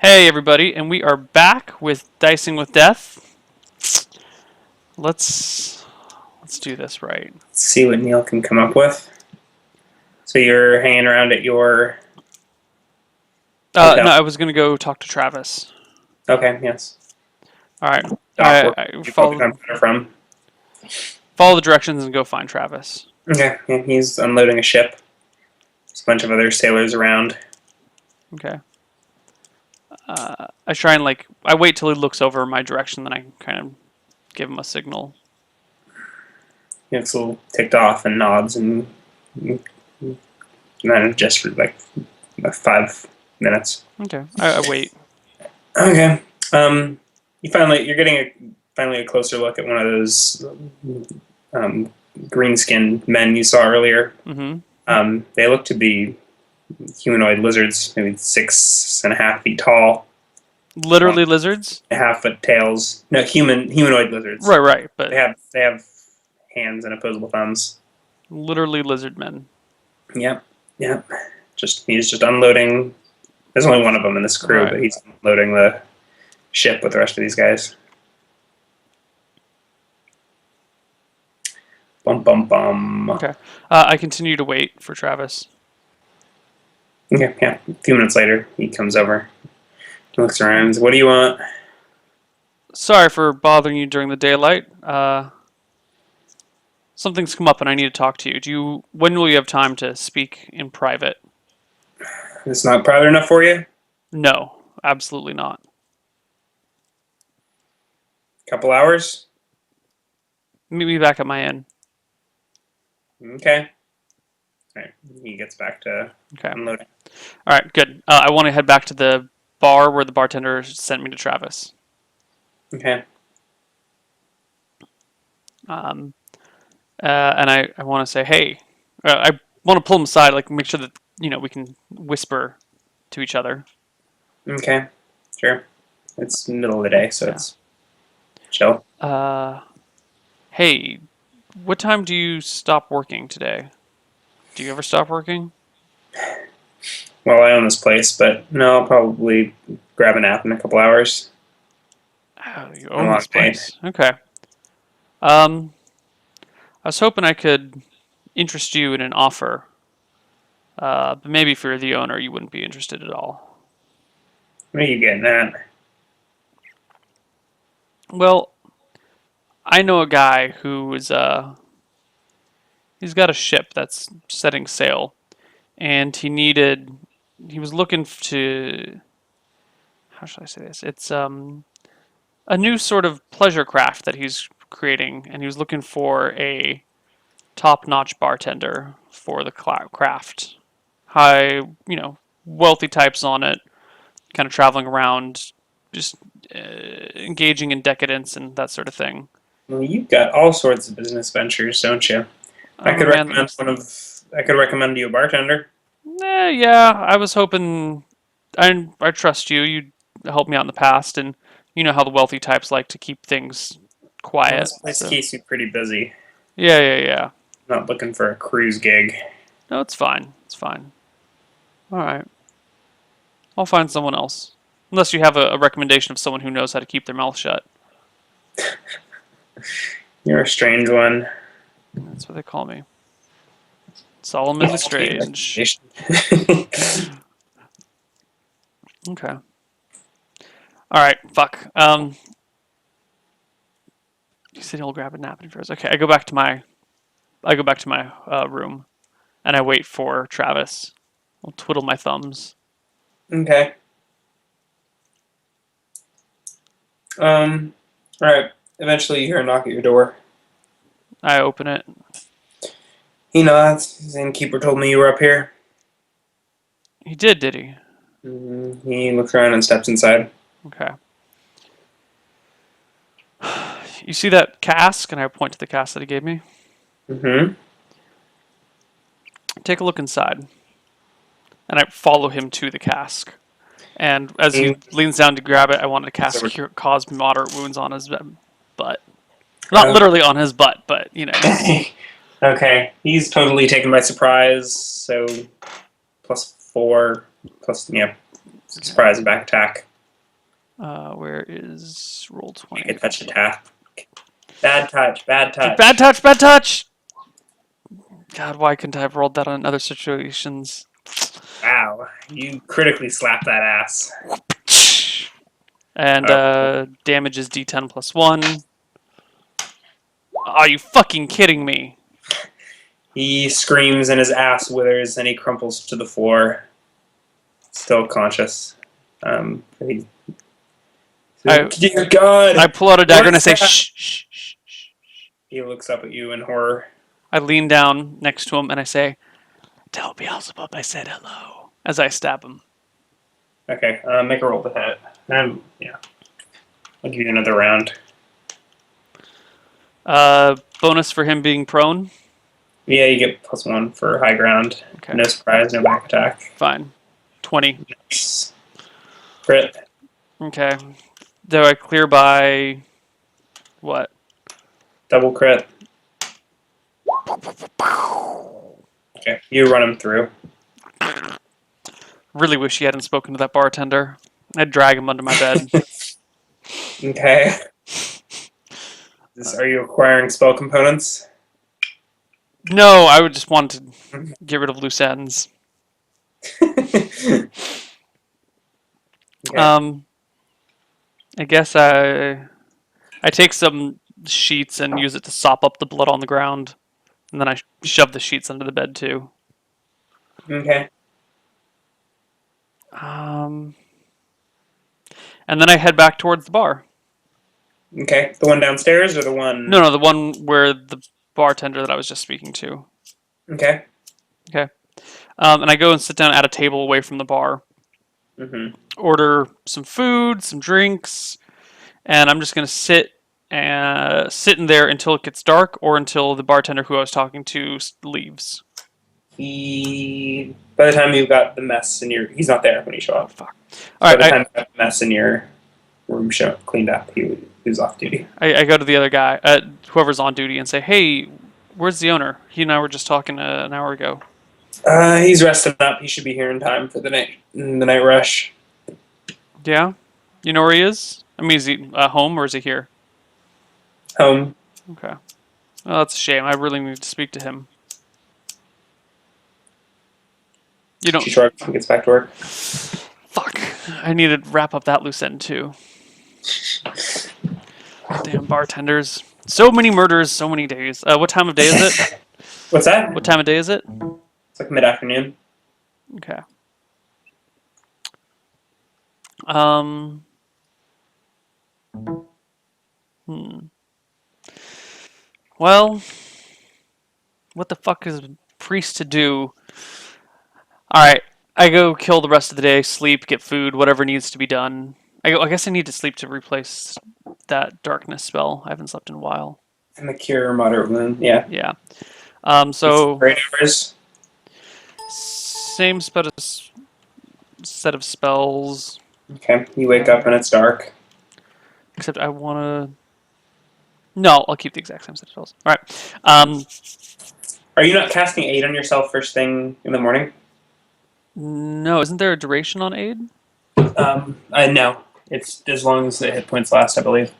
Hey everybody, and we are back with Dicing with Death. Let's do this right. See what Neil can come up with. So you're hanging around at your No, hotel. I was gonna go talk to Travis. Okay, yes. All right, Dock where I you probably come from. follow the directions and go find Travis. Okay, yeah, he's unloading a ship. There's a bunch of other sailors around. Okay. I try and I wait till he looks over my direction, then I kind of give him a signal. He looks a little ticked off and nods, and then just for like 5 minutes. Okay, I wait. Okay. You you're getting finally a closer look at one of those um, green-skinned men you saw earlier. Mm-hmm. They look to be humanoid lizards, maybe 6.5 feet tall, Literally lizards. 1.5 foot tails. No, humanoid lizards. Right, but They have hands and opposable thumbs. literally lizard men. Yep, yep. He's just unloading. There's only one of them in this crew, Right. but he's unloading the ship with the rest of these guys. Bum bum bum. Okay. I continue to wait for Travis. Okay, yeah. A few minutes later, he comes over. He looks around. What do you want? Sorry for bothering you during the daylight. Something's come up and I need to talk to you. When will you have time to speak in private? It's not private enough for you? No, absolutely not. Couple hours? Meet me back at my inn. Okay. All right. He gets back to Okay. unloading. All right, good. I want to head back to the bar where the bartender sent me to Travis. Okay. Um, and I want to say, hey, I want to pull him aside, like make sure that we can whisper to each other. Okay. Sure. It's middle of the day, so Yeah. it's chill. Hey, what time do you stop working today? Do you ever stop working? Well, I own this place, but no, I'll probably grab a nap in a couple hours. Oh, you A own long this day. place. Okay. Um, I was hoping I could interest you in an offer, but maybe if you're the owner, you wouldn't be interested at all. What are you getting at? Well, I know a guy he's got a ship that's setting sail, and he was looking to, how should I say this? It's a new sort of pleasure craft that he's creating, and he was looking for a top-notch bartender for the craft. High, wealthy types on it, kind of traveling around, just engaging in decadence and that sort of thing. Well, you've got all sorts of business ventures, don't you? I I'm a could man that recommend makes one them. of. I could recommend you a bartender. Yeah, I was hoping. I trust you. You helped me out in the past, and you know how the wealthy types like to keep things Well, quiet. this place So keeps you pretty busy. yeah. Not looking for a cruise gig. No, it's fine. It's fine. All right, I'll find someone else. Unless you have a recommendation of someone who knows how to keep their mouth shut. You're a strange one. That's what they call me. Solomon Strange. Okay. All right. Fuck. You said he'll grab a nap in first. Okay. I go back to my room, and I wait for Travis. I'll twiddle my thumbs. Okay. All right. Eventually, you hear a knock at your door. I open it. He nods. His innkeeper told me you were up here. He did he? He looks around and steps inside. Okay. You see that cask? And I point to the cask that he gave me. Mm-hmm. Take a look inside. And I follow him to the cask. And as he He leans down to grab it, I wanted to looks cast over. cause moderate wounds on his butt. Not literally on his butt, but Okay. He's totally taken by surprise. So +4, plus Surprise and back attack. Where is roll Make 20? a touch attack. Bad touch. Bad touch. Bad touch, bad touch! God, why couldn't I have rolled that on other situations? Wow. You critically slap that ass. And Oh. damage is d10 plus 1. Are you fucking kidding me? He screams and his ass withers and he crumples to the floor. Still conscious. He, Dear God! I pull out a dagger and I What's say, that? shh, shh, shh, shh. He looks up at you in horror. I lean down next to him and I say, tell Beelzebub I said hello, as I stab him. Okay, make a roll to hit. Yeah. I'll give you another round. Bonus for him being prone. Yeah, you get +1 for high ground. Okay. No surprise, no back attack. Fine. 20. Nice. Crit. Okay. Do I clear by what? Double crit. Okay, you run him through. Really wish he hadn't spoken to that bartender. I'd drag him under my bed. Okay. Are you acquiring spell components? No, I would just want to get rid of loose ends. Okay. I guess I take some sheets and use it to sop up the blood on the ground, and then I shove the sheets under the bed too. Okay. And then I head back towards the bar. Okay. The one downstairs or the one? No, the one where the bartender that I was just speaking to. Okay. Okay. And I go and sit down at a table away from the bar. Mm-hmm. Order some food, some drinks, and I'm just gonna sit in there until it gets dark, or until the bartender who I was talking to leaves. By the time you've got the mess in your, he's not there when you show Oh up. fuck! All right, By the time you've got the mess in your room cleaned up, he was off duty. I go to the other guy, whoever's on duty, and say, "Hey, where's the owner? He and I were just talking an hour ago." He's resting up. He should be here in time for the night rush. Yeah, you know where he is? I mean, is he home or is he here? Home. Okay. Well, that's a shame. I really need to speak to him. You don't. She shrugs and gets back to work. Fuck. I need to wrap up that loose end too. Damn bartenders. So many murders, so many days. What time of day is it? What's that? What time of day is it? It's like mid-afternoon. Okay. Well, what the fuck is a priest to do? Alright, I go kill the rest of the day, sleep, get food, whatever needs to be done. I guess I need to sleep to replace that darkness spell. I haven't slept in a while. And the cure moderate wound. Yeah. Yeah. So Great hours. same set of spells, Okay. You wake up and it's dark. except I want to. No, I'll keep the exact same set of spells. All right. Are you not casting aid on yourself first thing in the morning? No, isn't there a duration on aid? No. It's as long as the hit points last, I believe.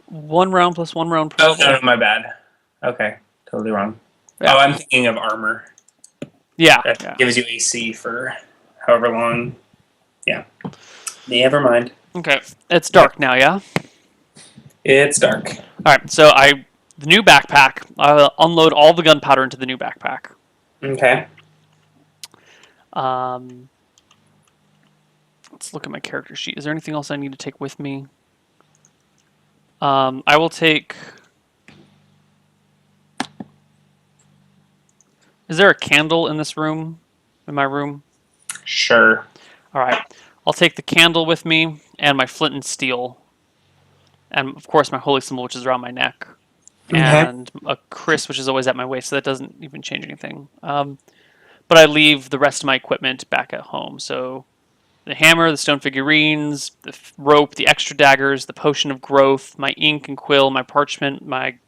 1 round plus 1 round per Oh, level. no, my bad. Okay. Totally wrong. Yeah. Oh, I'm thinking of armor. Yeah. That Yeah. gives you AC for however long. Yeah. Never mind. Okay. It's dark now, yeah? It's dark. All right. So the new backpack. I'll unload all the gunpowder into the new backpack. Okay. Let's look at my character sheet. Is there anything else I need to take with me? I will take. Is there a candle in this room? In my room? Sure. All right. I'll take the candle with me and my flint and steel. And of course my holy symbol, which is around my neck. Okay. And a kris, which is always at my waist, so that doesn't even change anything. But I leave the rest of my equipment back at home. So the hammer, the stone figurines, the rope, the extra daggers, the potion of growth, my ink and quill, my parchment, I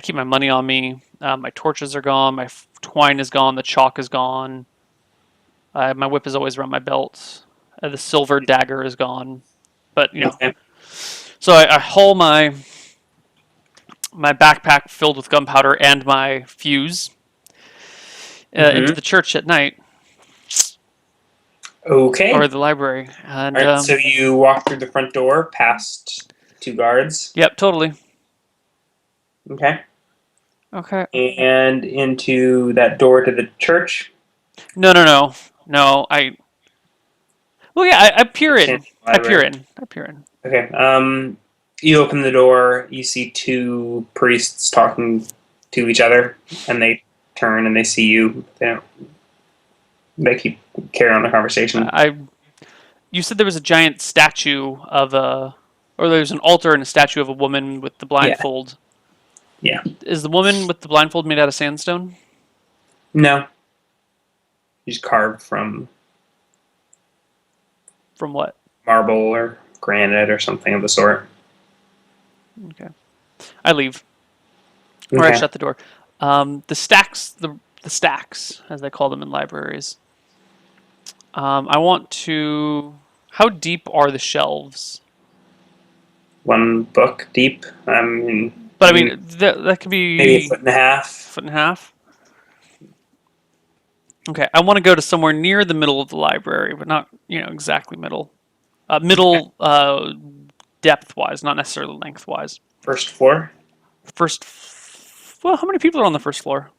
keep my money on me. My torches are gone. My twine is gone. The chalk is gone. My whip is always around my belt. The silver dagger is gone, but Okay. So I haul my backpack filled with gunpowder and my fuse into Mm-hmm. the church at night, or Okay. the library, and All right. So you walk through the front door, past 2 guards. yep, totally. Okay. Okay. And into that door to the church. No. Well, yeah, I peer It's in in. the I peer library. in. I peer in. Okay. You open the door. You see 2 priests talking to each other, and they turn and they see you. They don't. They keep carry on the conversation. I. You said there was a giant statue of a, or there's an altar and a statue of a woman with the Yeah. blindfold. Yeah. Is the woman with the blindfold made out of sandstone? No. She's carved from From what? marble or granite or something of the sort. Okay. I leave, or I Okay. shut the door. The stacks, as they call them in libraries. I want to. How deep are the shelves? 1 book deep. But I mean, that could Maybe a be foot and a half. foot and a half. Okay, I want to go to somewhere near the middle of the library, but not exactly middle. Middle depth wise, not necessarily length wise. First floor. First, well, how many people are on the first floor?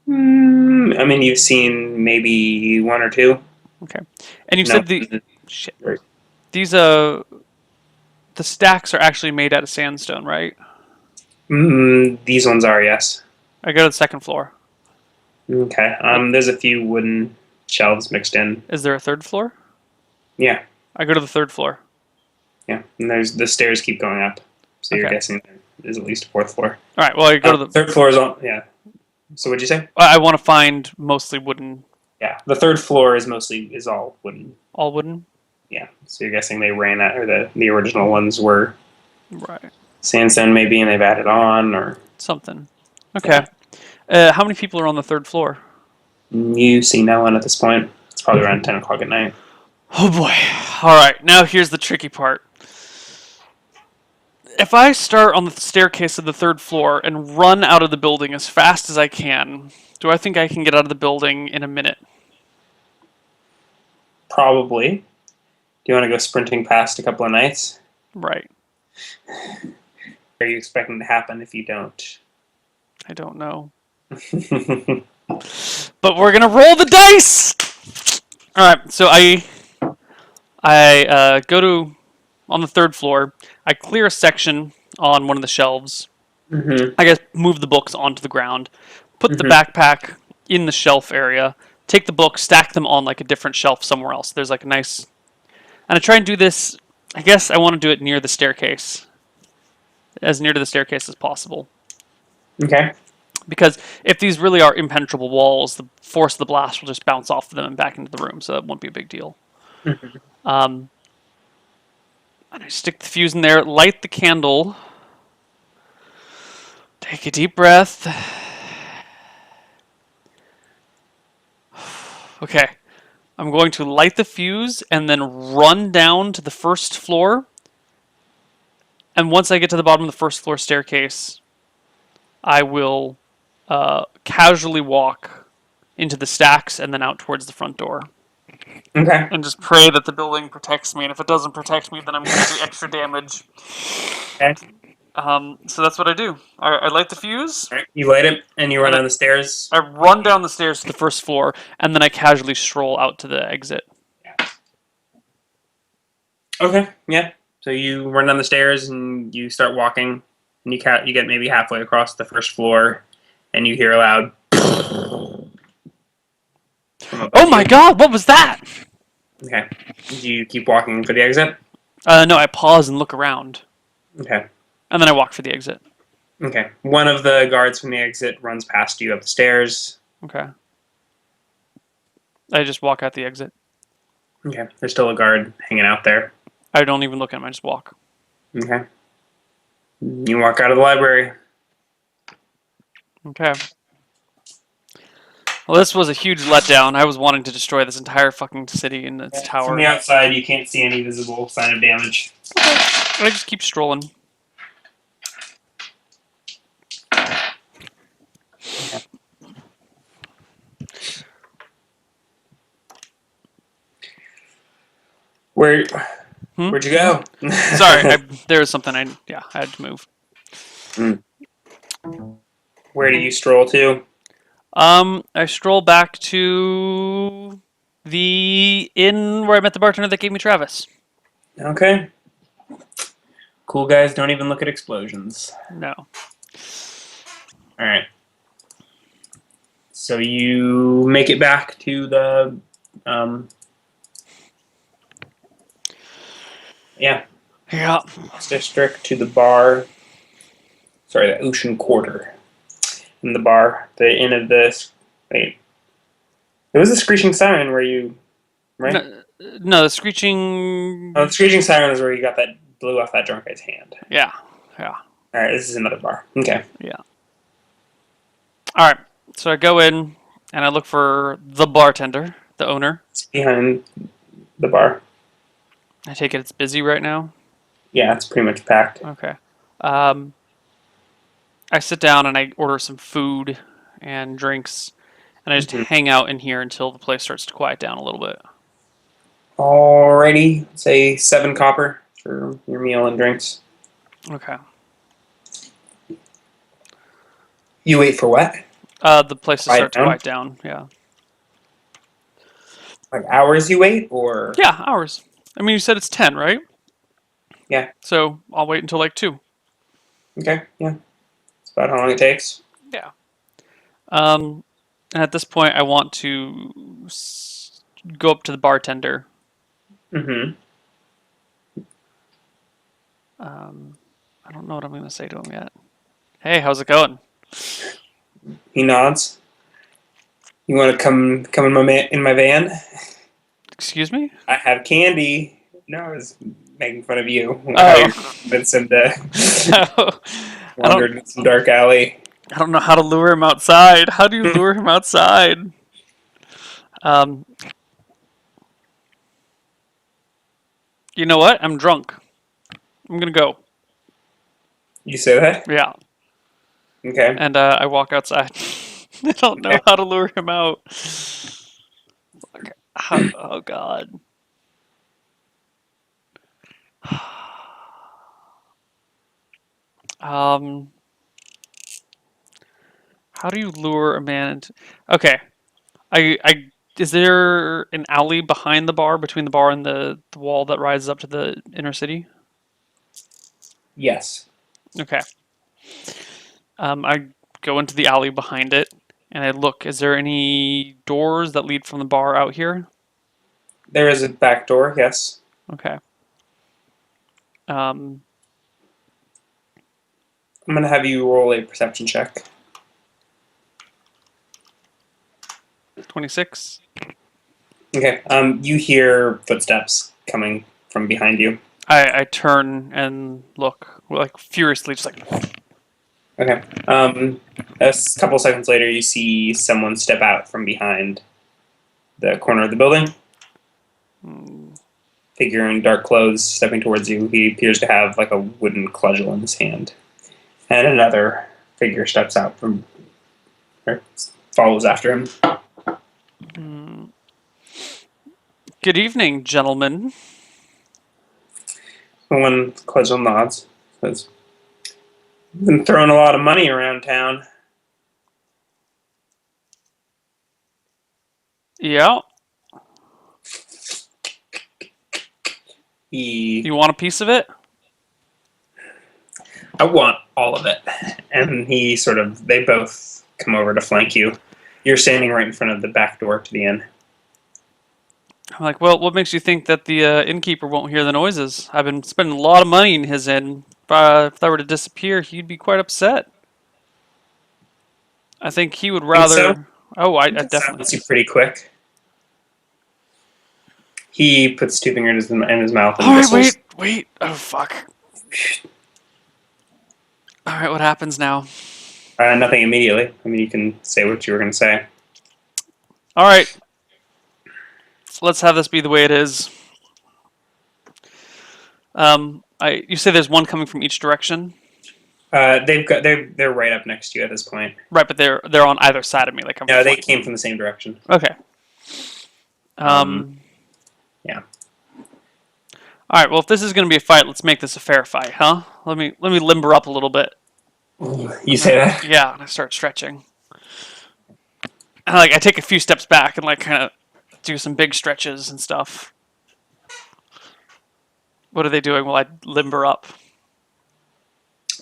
I mean, you've seen maybe 1 or 2. Okay, and you No. said shit. These the stacks are actually made out of sandstone, right? These ones are, yes. I go to the second floor. Okay. There's a few wooden shelves mixed in. Is there a third floor? Yeah. I go to the third floor. Yeah. And there's the stairs keep going up. So you're Okay. guessing there's at least a 4th floor. All right. Well, I go to the third floor is on. Yeah. So what'd you say? I want to find mostly wooden. Yeah. The 3rd floor is all wooden. All wooden. Yeah. So you're guessing they ran out, or the original ones were Right. sandstone maybe, and they've added on, or Something. Okay. How many people are on the third floor? you see no one at this point. It's probably around 10 o'clock at night. Oh boy. All right. Now here's the tricky part. If I start on the staircase of the third floor and run out of the building as fast as I can, do I think I can get out of the building in a minute? Probably. Do you want to go sprinting past a couple of nights? Right. What are you expecting to happen if you don't? I don't know. But we're gonna roll the dice. All right. So I go to on the third floor. I clear a section on one of the shelves. Mm-hmm. I guess move the books onto the ground. Put the Mhm. backpack in the shelf area. Take the books, stack them on like a different shelf somewhere else. There's like a nice, and I try and do this. I guess I want to do it near the staircase, as near to the staircase as possible. Okay. Because if these really are impenetrable walls, the force of the blast will just bounce off of them and back into the room, so that won't be a big deal. Mhm. And I stick the fuse in there, light the candle, take a deep breath. Okay, I'm going to light the fuse and then run down to the first floor. And once I get to the bottom of the first floor staircase, I will casually walk into the stacks and then out towards the front door. Okay. And just pray that the building protects me. And if it doesn't protect me, then I'm going to do extra damage. Okay. So that's what I do. I light the fuse. All right. You light it and you run And down the stairs. I run down the stairs to the first floor, and then I casually stroll out to the exit. Okay. Yeah. So you run down the stairs and you start walking, and you get maybe halfway across the first floor, and you hear a loud. Oh my god, what was that? Okay. Do you keep walking for the exit? No, I pause and look around. Okay. And then I walk for the exit. Okay. One of the guards from the exit runs past you up the stairs. Okay. I just walk out the exit. Okay. There's still a guard hanging out there. I don't even look at him, I just walk. Okay. You walk out of the library. Okay. Well, this was a huge letdown. I was wanting to destroy this entire fucking city and its From tower. the outside, you can't see any visible sign of damage. I just keep strolling. Where Hmm? where'd you go? Sorry, there was something I had to move. Where do you stroll to? I stroll back to the inn where I met the bartender that gave me Travis. Okay. Cool guys don't even look at explosions. No. All right. So you make it back to the, yeah, Yeah. district, to the bar. Sorry, the Ocean Quarter. In the bar, the inn of this. Wait, it was the screeching siren where you, right? No, the screeching. Oh, the screeching siren is where you got that blew off that drunk guy's hand. Yeah. All right, this is another bar. Okay. Yeah. All right. So I go in and I look for the bartender, the owner. It's behind the bar. I take it it's busy right now. Yeah, it's pretty much packed. Okay. Um, I sit down and I order some food and drinks, and I just Mhm. hang out in here until the place starts to quiet down a little bit. Alrighty, say 7 copper for your meal and drinks. Okay. You wait for what? The place to start to Down? quiet down. Yeah. Like hours you wait, or Yeah, hours. I mean, you said it's 10, right? yeah, So I'll wait until like 2. okay, yeah, it's about how long it takes. Yeah. And at this point, I want to go up to the bartender. Mm-hmm. I don't know what I'm going to say to him yet. Hey, how's it going? He nods. You want to come in my van? Excuse me? I have candy. No, I was making fun of you. How Oh. you convinced him to I wander don't. into some dark alley. I don't know how to lure him outside. How do you lure him outside? Um, you know what? I'm drunk. I'm gonna go. You say that? Yeah, Okay. and I walk outside. I don't know Okay. how to lure him out. Okay. Oh God. Um, how do you lure a man into? Okay, I is there an alley behind the bar, between the bar and the wall that rises up to the inner city? Yes. Okay. I go into the alley behind it and I look. Is there any doors that lead from the bar out here? There is a back door. Yes. Okay. Um, I'm gonna have you roll a perception check. 26. Okay. You hear footsteps coming from behind you. I turn and look like furiously, just like Okay. Couple seconds later, you see someone step out from behind the corner of the building. Figure in dark clothes stepping towards you. He appears to have like a wooden cudgel in his hand. And another figure steps out from, or follows after him. good evening, gentlemen. One cudgel nods. Says, "Been throwing a lot of money around town." Yeah, He, you want a piece of it? I want all of it. And they both come over to flank you. You're standing right in front of the back door to the inn. I'm like, well, what makes you think that the innkeeper won't hear the noises? I've been spending a lot of money in his inn. If that were to disappear, he'd be quite upset. I think he would Think so? rather. Oh, I That definitely sounds think so. pretty quick. He puts 2 fingers in his mouth and All right, whistles. wait. Oh, fuck. All right, what happens now? Nothing immediately. I mean, you can say what you were going to say. All right. So let's have this be the way it is. You say there's one coming from each direction, They're right up next to you at this point. right? But they're on either side of me, like I'm No, they flanking. came from the same direction. Okay. Yeah. All right. Well, if this is going to be a fight, let's make this a fair fight, huh? Let me limber up a little bit. You say that? Yeah, and I start stretching. And, I take a few steps back and kind of do some big stretches and stuff. What are they doing while I limber up?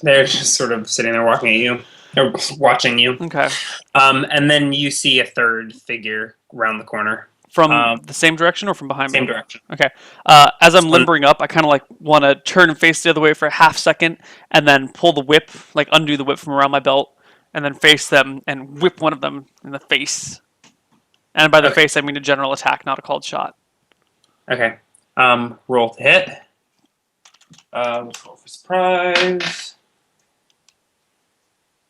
They're just sort of sitting there walking at you, or watching you. Okay. And then you see a third figure around the corner. From the same direction or from behind me? Same direction. Okay. As I'm limbering up, I kind of want to turn and face the other way for a half second, and then pull the whip, undo the whip from around my belt, and then face them and whip one of them in the face. And by the face, I mean a general attack, not a called shot. Okay. Roll to hit. Let's roll for surprise.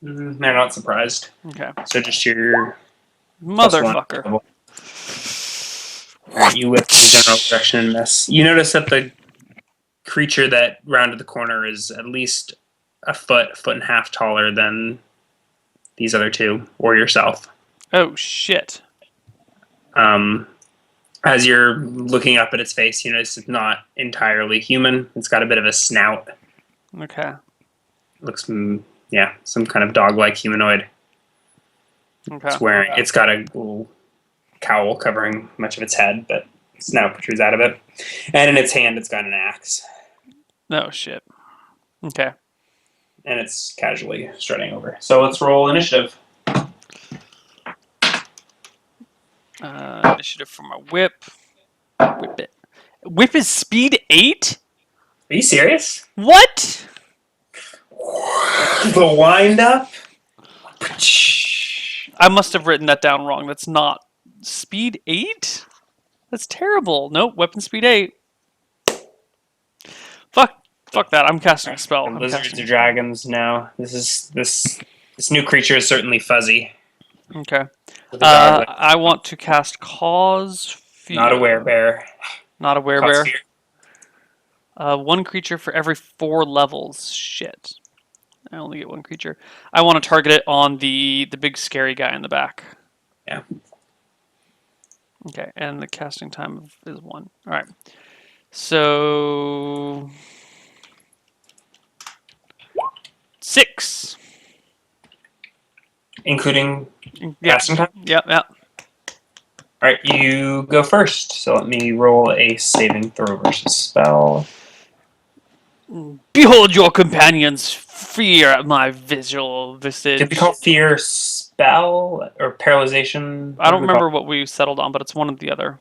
They're not surprised. Okay. So just your Motherfucker. You whip in the general direction and miss. You notice that the creature that rounded the corner is at least a foot and a half taller than these other two, or yourself. Oh, shit. As you're looking up at its face, you notice it's not entirely human. It's got a bit of a snout. Okay. Looks, some kind of dog-like humanoid. Okay. It's got a little cowl covering much of its head, but snout protrudes out of it. And in its hand, it's got an axe. Oh, shit. Okay. And it's casually strutting over. So let's roll initiative. Initiative for my whip. Whip it. Whip is speed 8? Are you serious? What? The wind up? I must have written that down wrong. That's not speed 8? That's terrible. Nope, weapon speed 8. Fuck that. I'm casting a spell. Lizards or dragons? No. This new creature is certainly fuzzy. Okay. I want to cast Cause Fear. Not a werebear. Not a werebear. One creature for every 4 levels. Shit. I only get one creature. I want to target it on the big scary guy in the back. Yeah. Okay, and the casting time is 1. All right. So 6. Including casting time? Yeah. All right, you go first. So let me roll a saving throw versus spell. Behold your companions fear at my visual visage. Did we call fear spell or paralyzation? I don't remember what we settled on, but it's one or the other.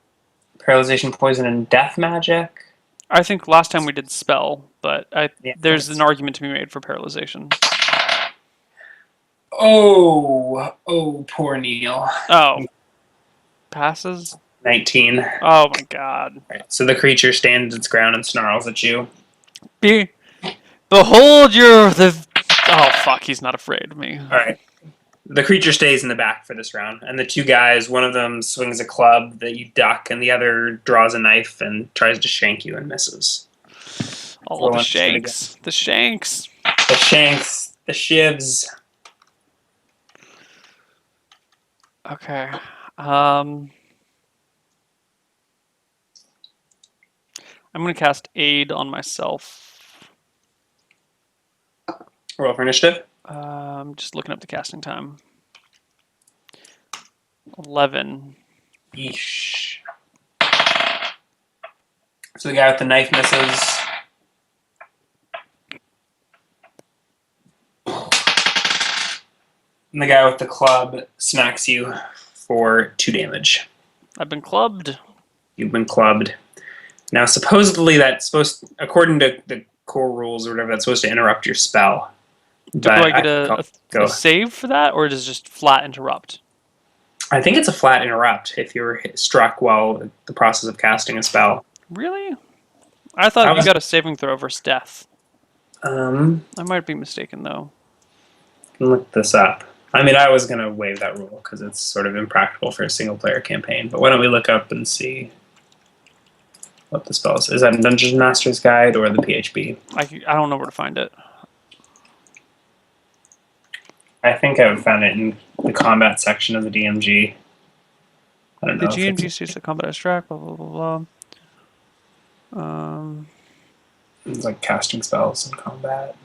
Paralyzation, poison, and death magic? I think last time we did spell, but there's an argument to be made for paralyzation. Oh, poor Neil. Oh. Passes? 19. Oh my god. Right, so the creature stands its ground and snarls at you. Behold your... Oh fuck, he's not afraid of me. Alright. The creature stays in the back for this round, and the two guys, one of them swings a club that you duck, and the other draws a knife and tries to shank you and misses. Oh, the shanks. The shanks. The shanks. The shivs. Okay. I'm going to cast Aid on myself. Roll for initiative. I'm just looking up the casting time. 11. Yeesh. So the guy with the knife misses. And the guy with the club smacks you for 2 damage. I've been clubbed. You've been clubbed. Now, supposedly that's supposed, according to the core rules or whatever, that's supposed to interrupt your spell. Do I get a save for that, or does it just flat interrupt? I think it's a flat interrupt if you're struck while the process of casting a spell. Really? I thought you got a saving throw versus death. I might be mistaken, though. Look this up. I mean, I was going to waive that rule because it's sort of impractical for a single-player campaign. But why don't we look up and see what the spell is? Is that in Dungeon Master's Guide or the PHB? I don't know where to find it. I think I found it in the combat section of the DMG. I don't The know. GMG states that combat is track, blah, blah, blah, blah. It's like casting spells in combat.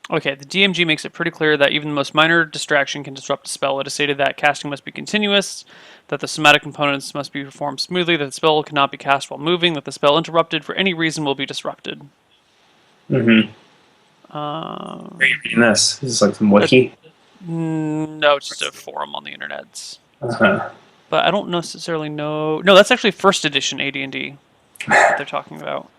Okay, the DMG makes it pretty clear that even the most minor distraction can disrupt a spell. It is stated that casting must be continuous, that the somatic components must be performed smoothly, that the spell cannot be cast while moving, that the spell interrupted for any reason will be disrupted. Mm-hmm. Are you reading this? This is like from Wiki? No, it's just a forum on the internet. Uh-huh. But I don't necessarily know. No, that's actually first edition AD&D that they're talking about.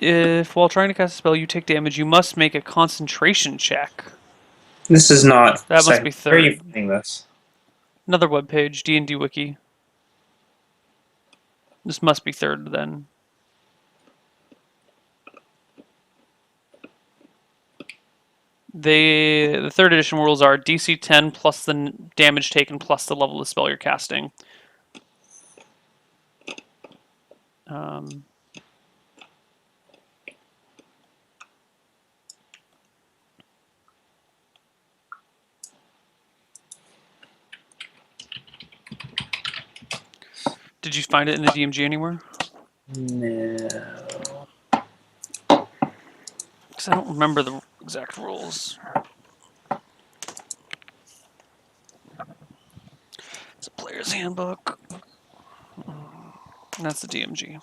If while trying to cast a spell you take damage, you must make a concentration check. This is not. That must be Where are you third. finding this? Another webpage, D&D Wiki. This must be third then. The third edition rules are DC 10 plus the damage taken plus the level of the spell you're casting. Did you find it in the DMG anywhere? No. Because I don't remember the exact rules. It's a player's handbook. And that's the DMG.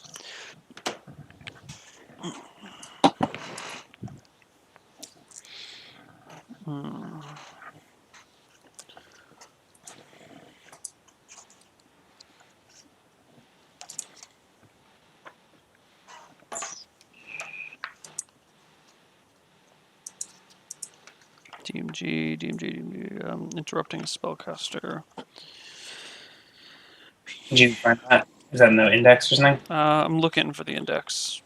DMG, interrupting a spellcaster. Did you find that? Is that in the index or something? I'm looking for the index.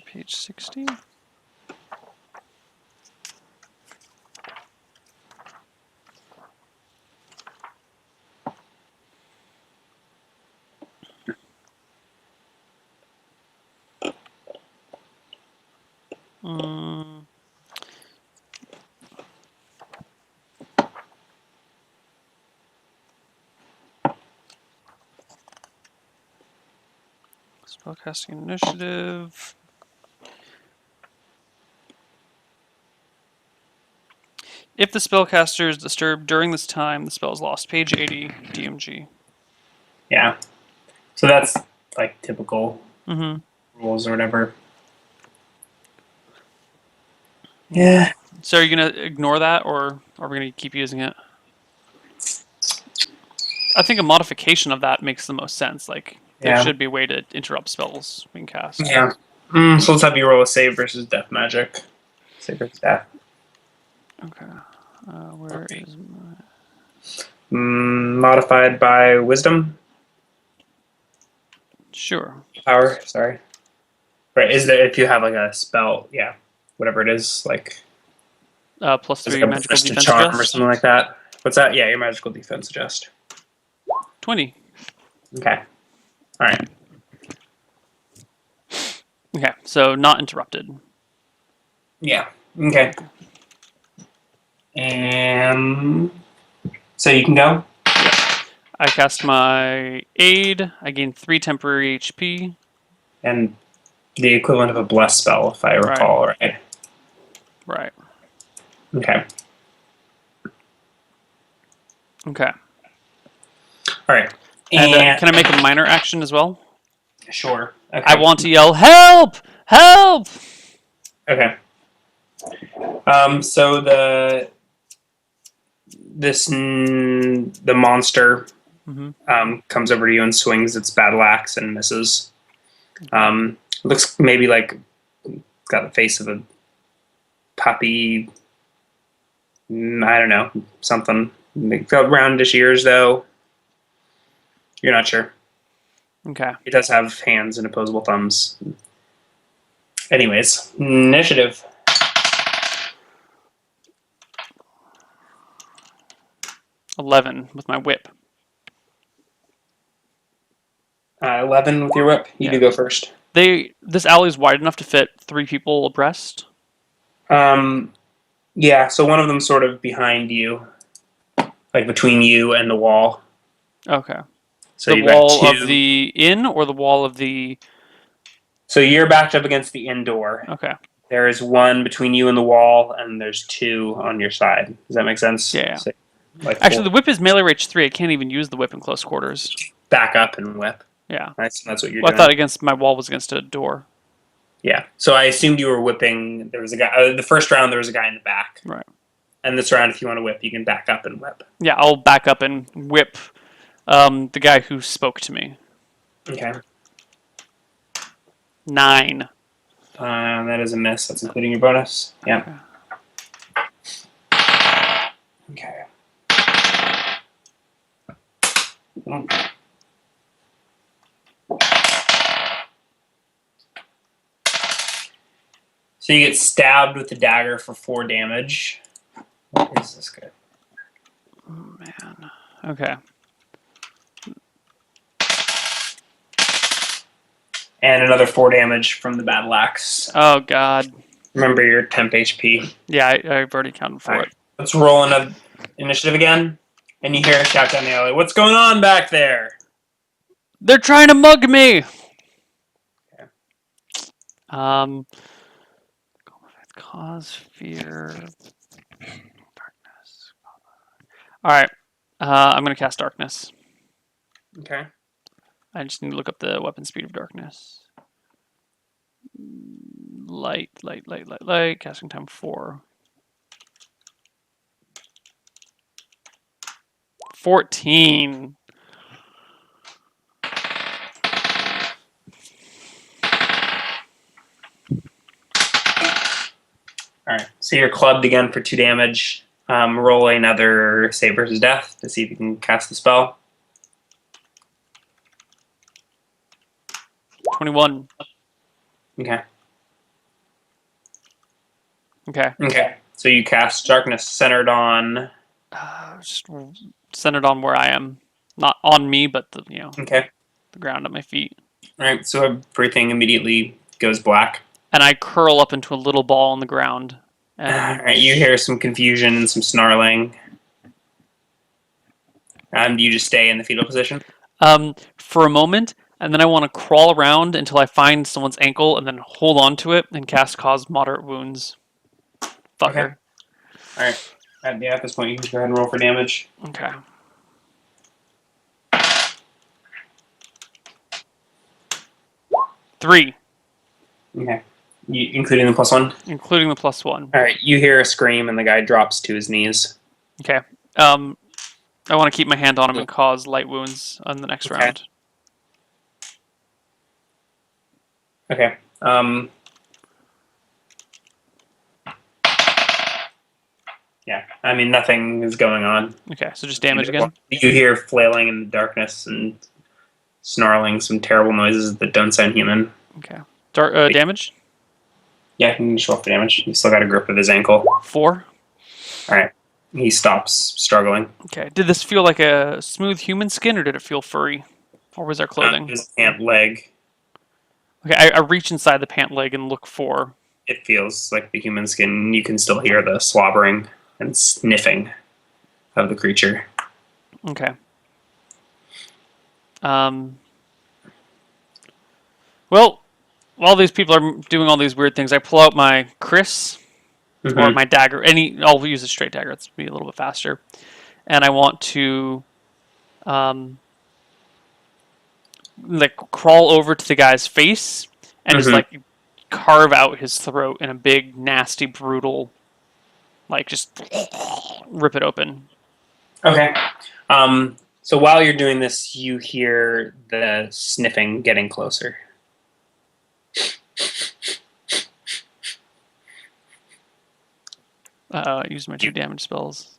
Page 60. Spellcasting initiative. If the spellcaster is disturbed during this time, the spell is lost. Page 80, DMG. Yeah. So that's like typical rules or whatever. Yeah. So are you going to ignore that, or are we going to keep using it? I think a modification of that makes the most sense. Like, there should be a way to interrupt spells being cast. Yeah. So let's have you roll a save versus death magic. Save versus death. Okay. Where is my... Modified by wisdom? Sure. Power, sorry. Right, is there, if you have like a spell, yeah, whatever it is, like... Plus 3 like magical defense charm adjust. or something like that. What's that? Yeah, your magical defense adjust. 20. Okay. All right. Okay, so not interrupted. Yeah. Okay. And so you can go. I cast my aid. I gain 3 temporary HP. And the equivalent of a bless spell, if I Right. recall, right? Right. Okay. Okay. All right. And And can I make a minor action as well? sure. I Okay. want to yell, "Help! Help!" Okay. So the monster Mm-hmm. comes over to you and swings its battle axe and misses. Okay. Looks maybe like got the face of a puppy. I don't know, something. It got roundish ears though. You're not sure. Okay. It does have hands and opposable thumbs. Anyways, initiative. 11 with my whip. 11 with your whip. You Yeah. do go first. This alley is wide enough to fit 3 people abreast. Um, yeah. So one of them sort of behind you, like between you and the wall. Okay. So The you've got wall of two. the inn or the wall of the. So you're backed up against the indoor. Okay. There is one between you and the wall, and there's two on your side. Does that make sense? Yeah. So, like Actually, four. the whip is melee range 3. I can't even use the whip in close quarters. Back up and whip. Yeah. That's what you're Well, I doing. thought against my wall was against a door. Yeah. So I assumed you were whipping. There was a guy. The first round, there was a guy in the back. Right. And this round, if you want to whip, you can back up and whip. Yeah, I'll back up and whip the guy who spoke to me. Okay. 9. That is a miss. That's including your bonus. Yeah. Okay. So you get stabbed with the dagger for 4 damage. What is this guy? Oh, man. Okay. And another 4 damage from the battle axe. Oh, God. Remember your temp HP. Yeah, I've already counted for it. Let's roll an initiative again. And you hear a shout down the alley. What's going on back there? They're trying to mug me! Okay. Cause fear. Darkness. Alright. I'm going to cast darkness. Okay. I just need to look up the weapon speed of darkness. Light. Casting time 4. 14. All right. So you're clubbed again for 2 damage. Roll another save versus death to see if you can cast the spell. 21. Okay. Okay. Okay. So you cast darkness centered on. Just centered on where I am. Not on me, but the Okay. the ground at my feet. All right. So everything immediately goes black. And I curl up into a little ball on the ground. All And right. You hear some confusion and some snarling. You just stay in the fetal position. for a moment, and then I want to crawl around until I find someone's ankle and then hold on to it and cast cause moderate wounds. Fucker. Okay. All right. Yeah. At this point, you can go ahead and roll for damage. Okay. Three, Okay. Including the +1. including the +1. All right. You hear a scream, and the guy drops to his knees. Okay. I want to keep my hand on him and cause light wounds on the next round. Okay. Yeah. I mean, nothing is going on. Okay, so just damage again. You hear flailing in the darkness and snarling, some terrible noises that don't sound human. Okay. Damage? Yeah, you can just roll for damage. You still got a grip of his ankle. 4. All right. He stops struggling. Okay. Did this feel like a smooth human skin, or did it feel furry? Or was there clothing? His pant leg. Okay, I reach inside the pant leg and look for. It feels like the human skin. You can still hear the slobbering and sniffing of the creature. Okay. Um, well, while these people are doing all these weird things, I pull out my Chris or Mm-hmm. my dagger. I'll use a straight dagger. It's be a little bit faster. And I want to um, like crawl over to the guy's face and just Mm-hmm. like carve out his throat in a big, nasty, brutal, like just rip it open. Okay. So while you're doing this, you hear the sniffing getting closer. Use my 2 damage spells.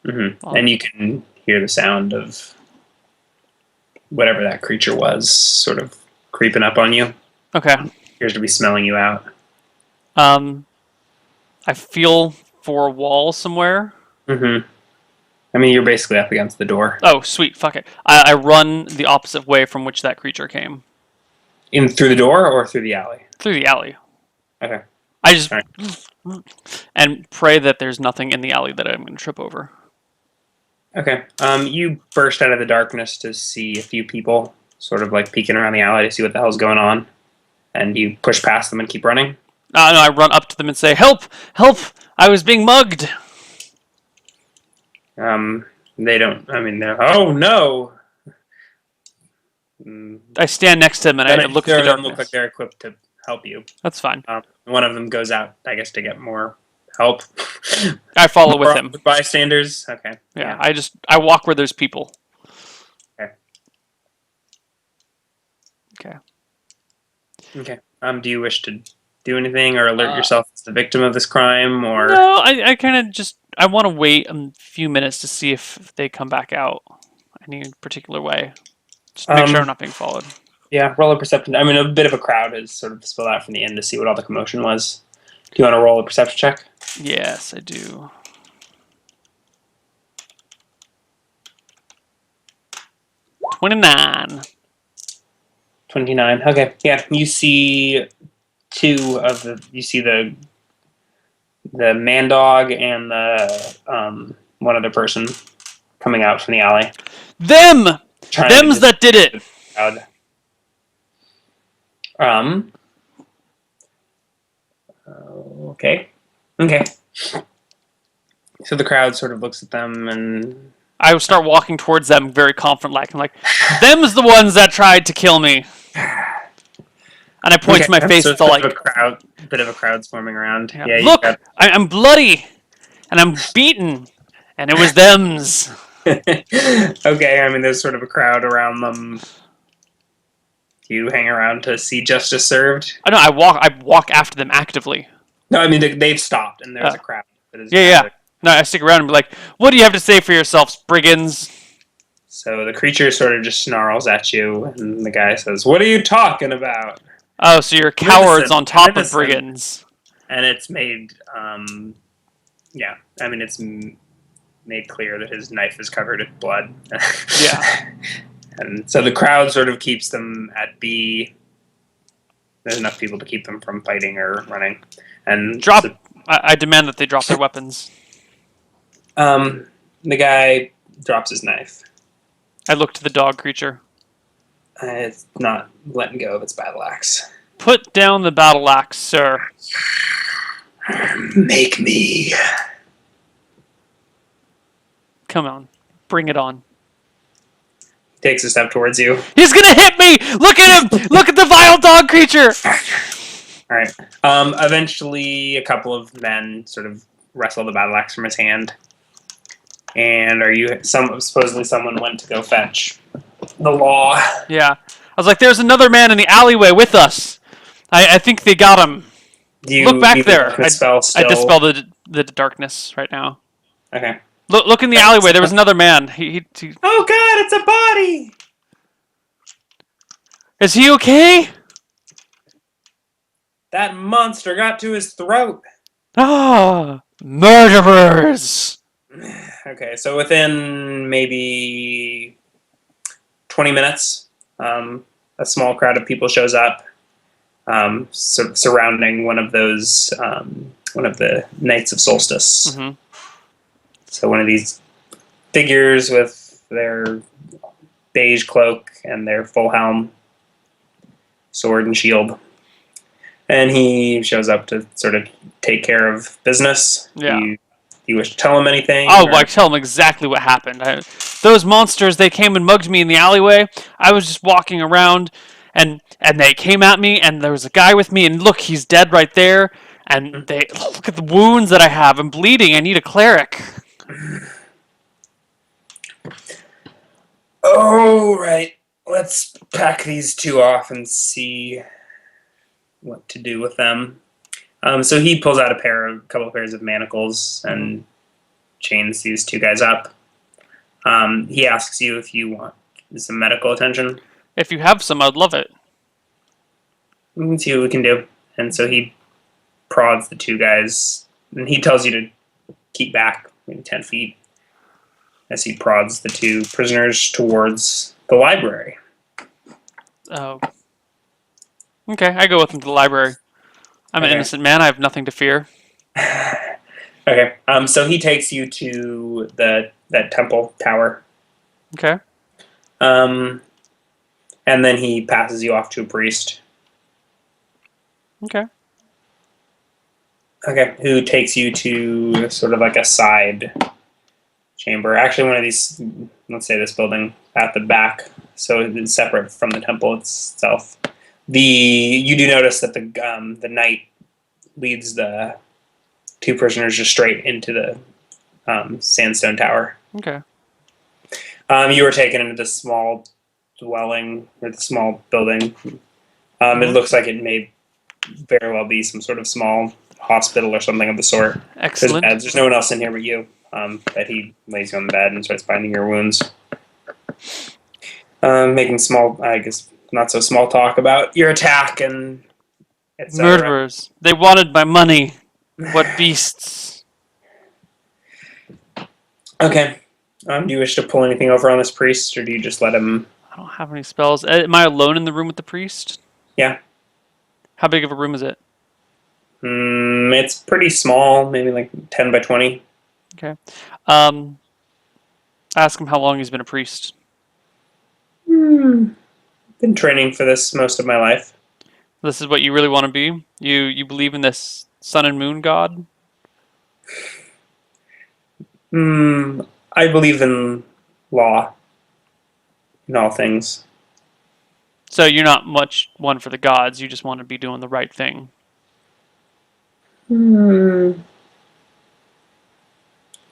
Mm-hmm. And you can hear the sound of whatever that creature was sort of creeping up on you. Okay. Appears to be smelling you out. Um, I feel for a wall somewhere. Mm-hmm. I mean, you're basically up against the door. Oh, sweet. Fuck it. I run the opposite way from which that creature came. In through the door or through the alley? Through the alley. Okay. I just All right. and pray that there's nothing in the alley that I'm going to trip over. Okay. You burst out of the darkness to see a few people sort of like peeking around the alley to see what the hell's going on. And you push past them and keep running. No, I run up to them and say, "Help! Help! I was being mugged." They don't. I mean, they're. Oh no! I stand next to him and I look at the Them look darkness. like they're equipped to help you. That's fine. One of them goes out, I guess, to get more help. I follow with him. Bystanders. Okay. Yeah, I walk where there's people. Okay. Okay. Okay. Do you wish to do anything or alert yourself as the victim of this crime, or No, I kind of just I want to wait a few minutes to see if they come back out any particular way. Just to make sure I'm not being followed. Yeah, roll a perception. I mean, a bit of a crowd has sort of spilled out from the inn to see what all the commotion was. Do you want to roll a perception check? Yes, I do. 29. 29. Okay. Yeah, you see you see the man dog and the one other person coming out from the alley. Them! Trying Them's that did it! Crowd. Okay. Okay. So the crowd sort of looks at them and I start walking towards them very confident like I'm like, them's the ones that tried to kill me. And I point to my face, so it's all like bit of a crowd swarming around. Yeah, look! I'm bloody! And I'm beaten! And it was them's. Okay, I mean, there's sort of a crowd around them. Do you hang around to see justice served? I know, I walk after them actively. No, I mean, they've stopped, and there's a crowd. That is yeah. No, I stick around and be like, what do you have to say for yourselves, brigands? So the creature sort of just snarls at you, and the guy says, "What are you talking about?" Oh, so you're cowards on top of brigands. And it's made, yeah, I mean, it's made clear that his knife is covered in blood. Yeah. And so the crowd sort of keeps them at bay. There's enough people to keep them from fighting or running. And I demand that they drop their weapons. The guy drops his knife. I look to the dog creature. It's not letting go of its battle axe. Put down the battle axe, sir. Make me. Come on. Bring it on. He takes a step towards you. He's gonna hit me! Look at him! Look at the vile dog creature! Alright. Eventually, a couple of men sort of wrestle the battle axe from his hand. And supposedly someone went to go fetch the law. Yeah. I was like, there's another man in the alleyway with us. I think they got him. Look back there. I dispel the darkness right now. Okay. Look in the alleyway. There was another man. He... Oh God! It's a body. Is he okay? That monster got to his throat. Ah, murderers. Okay, so within maybe 20 minutes, a small crowd of people shows up, surrounding one of the Knights of Solstice. Mm-hmm. So one of these figures with their beige cloak and their full helm, sword and shield. And he shows up to sort of take care of business. Yeah. Do you wish to tell him anything? Oh, Or? I tell him exactly what happened. Those monsters, they came and mugged me in the alleyway. I was just walking around, and they came at me, and there was a guy with me, and look, he's dead right there. And they look at the wounds that I have. I'm bleeding. I need a cleric. Oh, right. Let's pack these two off and see what to do with them. So he pulls out a couple of pairs of manacles and chains these two guys up. He asks you if you want some medical attention. If you have some, I'd love it. We can see what we can do. And so he prods the two guys, and he tells you to keep back maybe 10 feet as he prods the two prisoners towards the library. Oh. Okay, I go with him to the library. I'm an innocent man. I have nothing to fear. Okay. So he takes you to that temple tower. Okay. And then he passes you off to a priest. Okay. Okay. Who takes you to sort of like a side chamber. Actually, one of these, let's say this building at the back, so it's separate from the temple itself. You do notice that the knight leads the two prisoners just straight into the sandstone tower. Okay. You were taken into this small dwelling, or the small building. It looks like it may very well be some sort of small hospital or something of the sort. Excellent. There's no one else in here but you. But he lays you on the bed and starts binding your wounds. Making not so small talk about your attack and etc. Murderers. They wanted my money. What beasts. Okay. Do you wish to pull anything over on this priest, or do you just let him... I don't have any spells. Am I alone in the room with the priest? Yeah. How big of a room is it? It's pretty small, maybe like 10 by 20. Okay. Ask him how long he's been a priest. Been training for this most of my life. This is what you really want to be? You believe in this sun and moon god? I believe in law in all things. So you're not much one for the gods. You just want to be doing the right thing.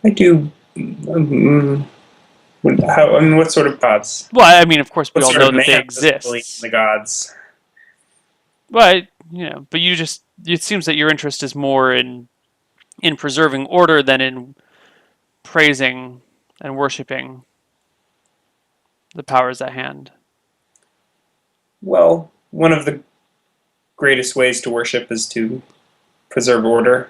I do. What sort of gods? Well, I mean, of course, we What all sort know of that they man doesn't believe exist. in the gods? But but it seems that your interest is more in preserving order than in praising and worshiping the powers at hand. Well, one of the greatest ways to worship is to preserve order.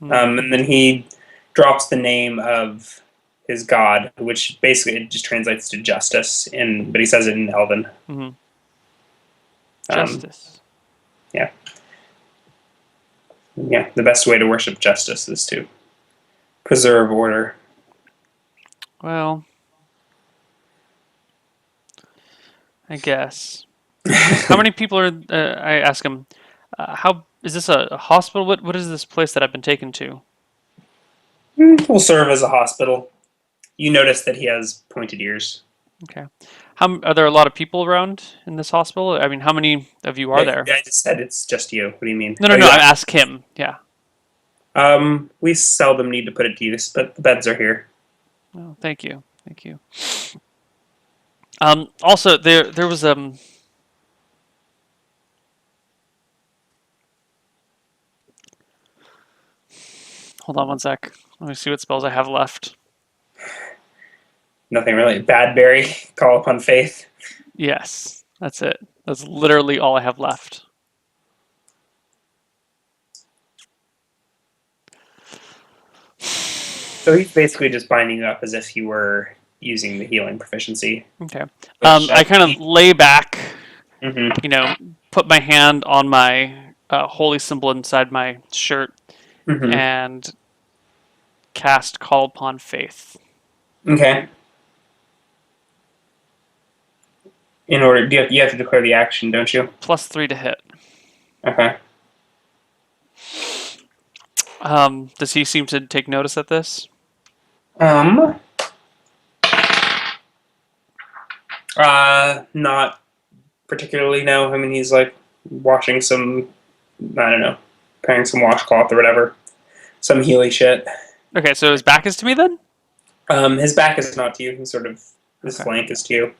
And then he drops the name of his god, which basically it just translates to justice, but he says it in Elven. Mm-hmm. Justice. Yeah. The best way to worship justice is to preserve order. Well, I guess. How many people are? I ask him. How is this a hospital? What is this place that I've been taken to? Will serve as a hospital. You notice that he has pointed ears. Okay. Are there a lot of people around in this hospital? I mean, how many of you are there? I just said it's just you. What do you mean? No. I ask him. Yeah. We seldom need to put it to use, but the beds are here. Oh, thank you. Also, there was hold on one sec. Let me see what spells I have left. Nothing really. Badberry, Call Upon Faith. Yes, that's it. That's literally all I have left. So he's basically just binding you up as if you were using the healing proficiency. Okay. I kind of lay back, put my hand on my holy symbol inside my shirt, and cast Call Upon Faith. Okay. In order, you have to declare the action, don't you? +3 to hit. Okay. Does he seem to take notice at this? Um. Not particularly. No. I mean, he's like washing some. I don't know, preparing some washcloth or whatever. Some Healy shit. Okay, so his back is to me then? His back is not to you. His Okay. flank is to you.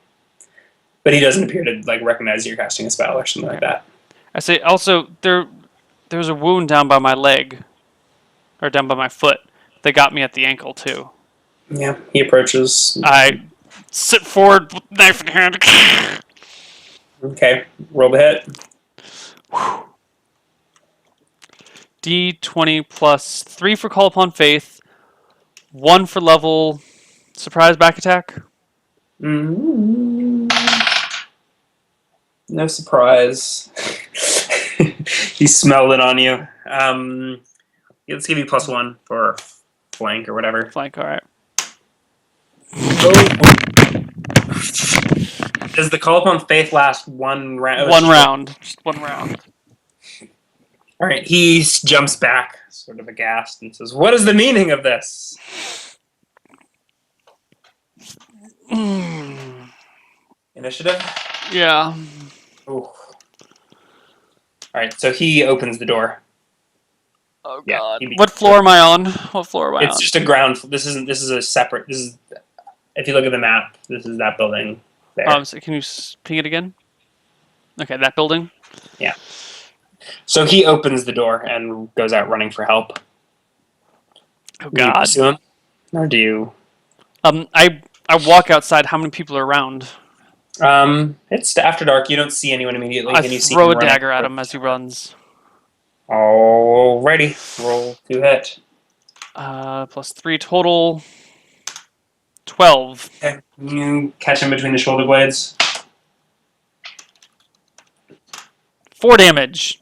But he doesn't appear to like recognize you're casting a spell or something like that. I say also there's a wound down by my leg, or down by my foot. They got me at the ankle too. Yeah. He approaches. I sit forward, with knife in hand. Okay. Roll the hit. D20 plus 3 for call upon faith, 1 for level surprise back attack. Mm-hmm. No surprise. He smelled it on you. Let's give you +1 for flank or whatever. Flank, all right. Oh. Does the call upon faith last one round? One round, just 1 round. All right. He jumps back, sort of aghast, and says, "What is the meaning of this?" Initiative. Yeah. Ooh. All right. So he opens the door. Oh Yeah, god. What floor am I on? What floor am I on? It's just a ground. This is a separate. This is. If you look at the map, this is that building there. So can you ping it again? Okay, that building. Yeah. So he opens the door and goes out running for help. Oh Do you god. pursue him, or do you? I walk outside. How many people are around? It's after dark. You don't see anyone immediately. I and you see throw a running dagger at for- him as he runs. Alrighty. Roll to hit. +3 total. 12. Okay. You catch him between the shoulder blades. 4 damage.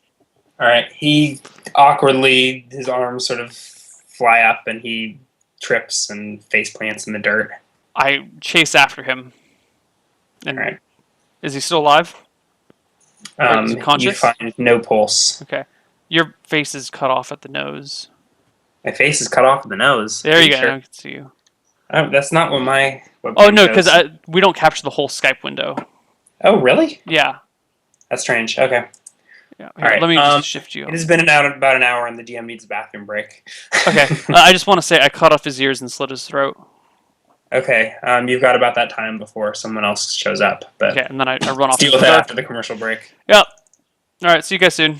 All right. He awkwardly, his arms sort of fly up, and he trips and face plants in the dirt. I chase after him. And All right. is he still alive? Is he You conscious? find no pulse. Okay. Your face is cut off at the nose. My face is cut off at the nose. There you go. Sure. Now I can see you. That's not what my webcam Oh no, because shows. we don't capture the whole Skype window. Oh, really? Yeah. That's strange. Okay. Yeah. Here, All right. let me just shift you. It has been about an hour, and the DM needs a bathroom break. Okay. I just want to say I cut off his ears and slit his throat. Okay. You've got about that time before someone else shows up, but Okay, and then I run off. deal with that after the commercial break. Yep. All right. See you guys soon.